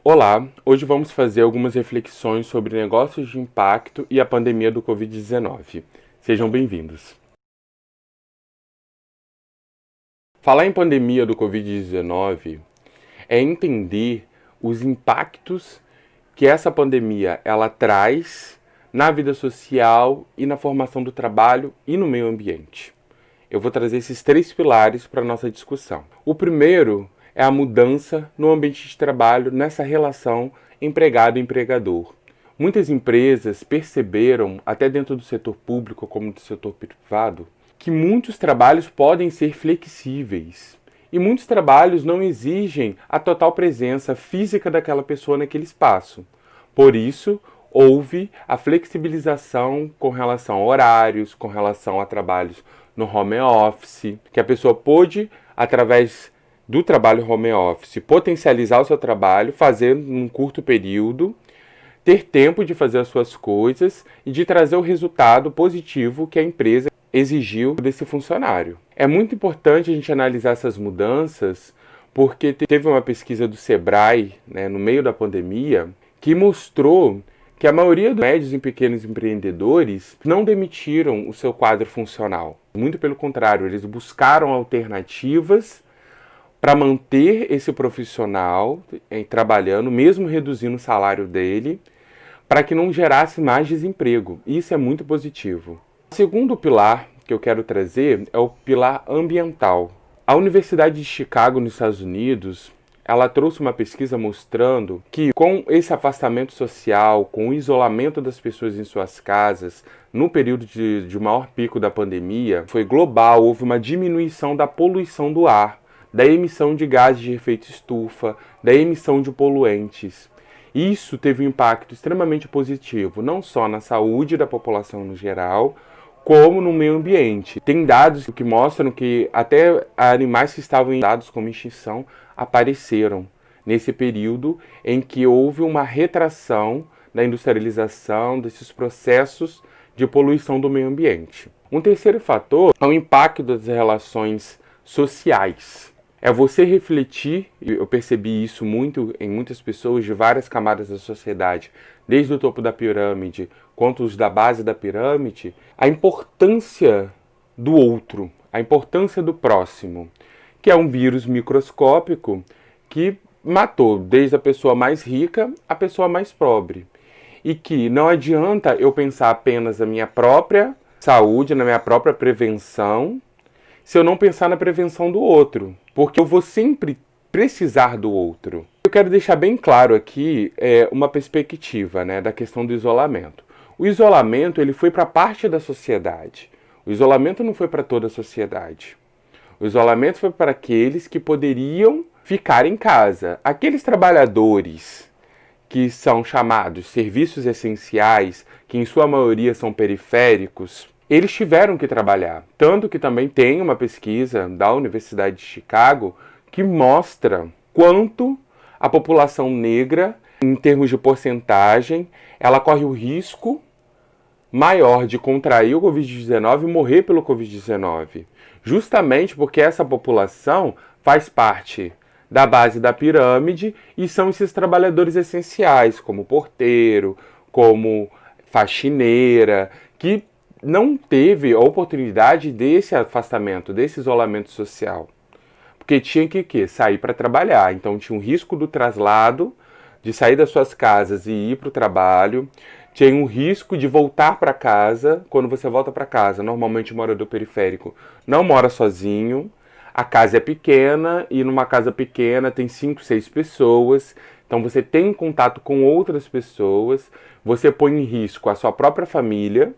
Olá, hoje vamos fazer algumas reflexões sobre negócios de impacto e a pandemia do Covid-19. Sejam bem-vindos. Falar em pandemia do Covid-19 é entender os impactos que essa pandemia ela traz na vida social e na formação do trabalho e no meio ambiente. Eu vou trazer esses três pilares para a nossa discussão. O primeiro é a mudança no ambiente de trabalho, nessa relação empregado-empregador. Muitas empresas perceberam, até dentro do setor público como do setor privado, que muitos trabalhos podem ser flexíveis. E muitos trabalhos não exigem a total presença física daquela pessoa naquele espaço. Por isso, houve a flexibilização com relação a horários, com relação a trabalhos no home office, que a pessoa pôde, através do trabalho home office, potencializar o seu trabalho, fazer num curto período, ter tempo de fazer as suas coisas e de trazer o resultado positivo que a empresa exigiu desse funcionário. É muito importante a gente analisar essas mudanças, porque teve uma pesquisa do Sebrae, no meio da pandemia, que mostrou que a maioria dos médios e pequenos empreendedores não demitiram o seu quadro funcional. Muito pelo contrário, eles buscaram alternativas para manter esse profissional trabalhando, mesmo reduzindo o salário dele, para que não gerasse mais desemprego. Isso é muito positivo. O segundo pilar que eu quero trazer é o pilar ambiental. A Universidade de Chicago, nos Estados Unidos, ela trouxe uma pesquisa mostrando que, com esse afastamento social, com o isolamento das pessoas em suas casas, no período de maior pico da pandemia, foi global, houve uma diminuição da poluição do ar, da emissão de gases de efeito estufa, da emissão de poluentes. Isso teve um impacto extremamente positivo, não só na saúde da população no geral, como no meio ambiente. Tem dados que mostram que até animais que estavam em dados como extinção apareceram nesse período em que houve uma retração da industrialização, desses processos de poluição do meio ambiente. Um terceiro fator é o impacto das relações sociais. É você refletir, eu percebi isso muito em muitas pessoas de várias camadas da sociedade, desde o topo da pirâmide quanto os da base da pirâmide, a importância do outro, a importância do próximo, que é um vírus microscópico que matou desde a pessoa mais rica à pessoa mais pobre. E que não adianta eu pensar apenas na minha própria saúde, na minha própria prevenção, se eu não pensar na prevenção do outro, porque eu vou sempre precisar do outro. Eu quero deixar bem claro aqui uma perspectiva da questão do isolamento. O isolamento ele foi para parte da sociedade. O isolamento não foi para toda a sociedade. O isolamento foi para aqueles que poderiam ficar em casa. Aqueles trabalhadores que são chamados serviços essenciais, que em sua maioria são periféricos, eles tiveram que trabalhar. Tanto que também tem uma pesquisa da Universidade de Chicago que mostra quanto a população negra, em termos de porcentagem, ela corre o risco maior de contrair o Covid-19 e morrer pelo Covid-19. Justamente porque essa população faz parte da base da pirâmide e são esses trabalhadores essenciais, como porteiro, como faxineira, que não teve a oportunidade desse afastamento, desse isolamento social. Porque tinha que sair para trabalhar. Então tinha um risco do traslado, de sair das suas casas e ir para o trabalho. Tinha um risco de voltar para casa. Quando você volta para casa, normalmente o morador periférico não mora sozinho. A casa é pequena e numa casa pequena tem 5, 6 pessoas. Então você tem contato com outras pessoas. Você põe em risco a sua própria família.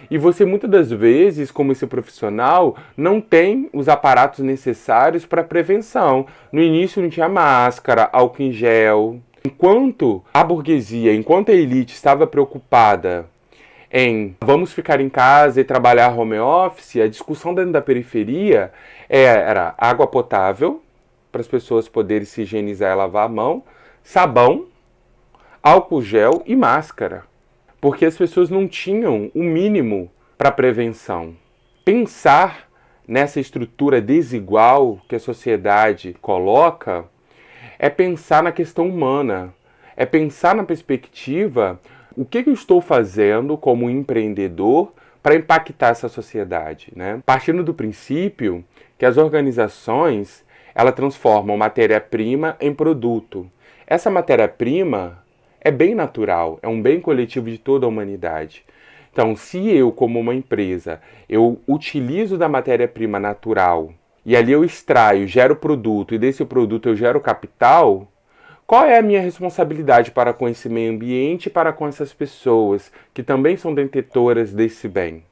E você, muitas das vezes, como esse profissional, não tem os aparatos necessários para prevenção. No início não tinha máscara, álcool em gel. Enquanto a burguesia, enquanto a elite estava preocupada em vamos ficar em casa e trabalhar home office, a discussão dentro da periferia era água potável, para as pessoas poderem se higienizar e lavar a mão, sabão, álcool gel e máscara. Porque as pessoas não tinham o mínimo para prevenção. Pensar nessa estrutura desigual que a sociedade coloca é pensar na questão humana. é pensar na perspectiva, o que eu estou fazendo como empreendedor para impactar essa sociedade, né? Partindo do princípio que as organizações, ela transformam matéria-prima em produto. Essa matéria-prima é bem natural, é um bem coletivo de toda a humanidade. Então, se eu, como uma empresa, eu utilizo da matéria-prima natural e ali eu extraio, gero produto e desse produto eu gero capital, qual é a minha responsabilidade para com esse meio ambiente e para com essas pessoas que também são detentoras desse bem?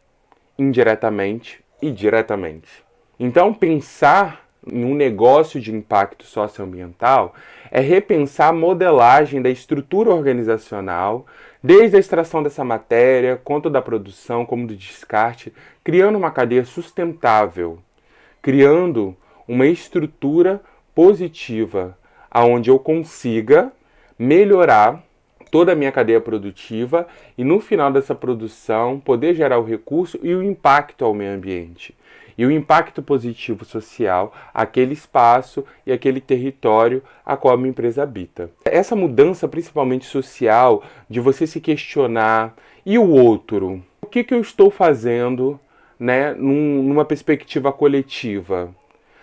Indiretamente e diretamente. Então, pensar em um negócio de impacto socioambiental é repensar a modelagem da estrutura organizacional, desde a extração dessa matéria, quanto da produção, como do descarte, criando uma cadeia sustentável, criando uma estrutura positiva, onde eu consiga melhorar toda a minha cadeia produtiva e no final dessa produção poder gerar o recurso e o impacto ao meio ambiente. E o impacto positivo social àquele espaço e aquele território a qual a minha empresa habita. Essa mudança, principalmente social, de você se questionar, e o outro? O que eu estou fazendo, né, numa perspectiva coletiva?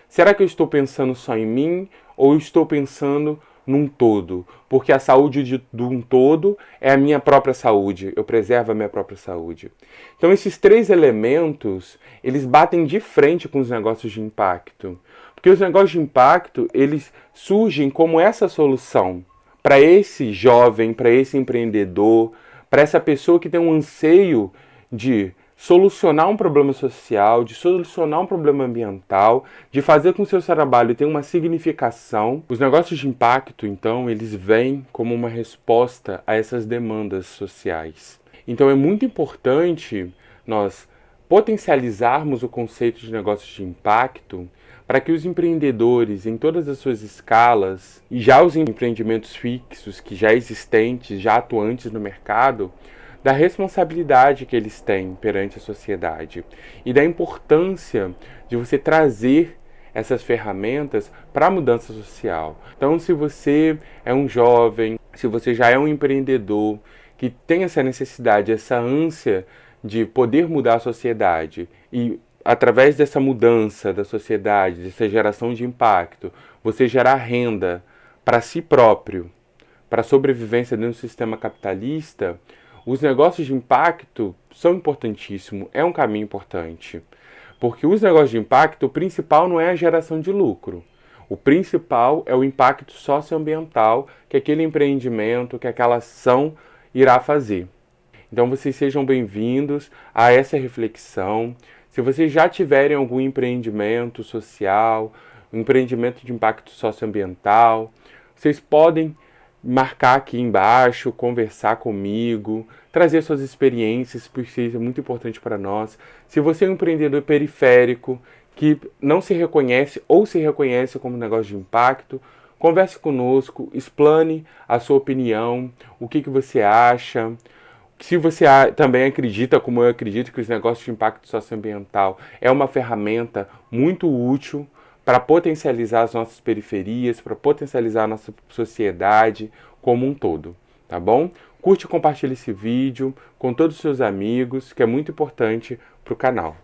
Será que eu estou pensando só em mim ou estou pensando num todo? Porque a saúde de um todo é a minha própria saúde, eu preservo a minha própria saúde. Então esses três elementos, eles batem de frente com os negócios de impacto. Porque os negócios de impacto, eles surgem como essa solução para esse jovem, para esse empreendedor, para essa pessoa que tem um anseio de solucionar um problema social, de solucionar um problema ambiental, de fazer com que o seu trabalho tenha uma significação. Os negócios de impacto, então, eles vêm como uma resposta a essas demandas sociais. Então é muito importante nós potencializarmos o conceito de negócios de impacto para que os empreendedores, em todas as suas escalas, e já os empreendimentos fixos, que já existentes, já atuantes no mercado, da responsabilidade que eles têm perante a sociedade e da importância de você trazer essas ferramentas para a mudança social. Então, se você é um jovem, se você já é um empreendedor que tem essa necessidade, essa ânsia de poder mudar a sociedade e através dessa mudança da sociedade, dessa geração de impacto, você gerar renda para si próprio, para a sobrevivência dentro do sistema capitalista, os negócios de impacto são importantíssimos, é um caminho importante. Porque os negócios de impacto, o principal não é a geração de lucro. O principal é o impacto socioambiental que aquele empreendimento, que aquela ação irá fazer. Então vocês sejam bem-vindos a essa reflexão. Se vocês já tiverem algum empreendimento social, um empreendimento de impacto socioambiental, vocês podem marcar aqui embaixo, conversar comigo, trazer suas experiências, porque isso é muito importante para nós. Se você é um empreendedor periférico que não se reconhece ou se reconhece como negócio de impacto, converse conosco, explane a sua opinião, o que você acha. Se você também acredita, como eu acredito, que os negócios de impacto socioambiental é uma ferramenta muito útil para potencializar as nossas periferias, para potencializar a nossa sociedade como um todo, tá bom? Curte e compartilhe esse vídeo com todos os seus amigos, que é muito importante para o canal.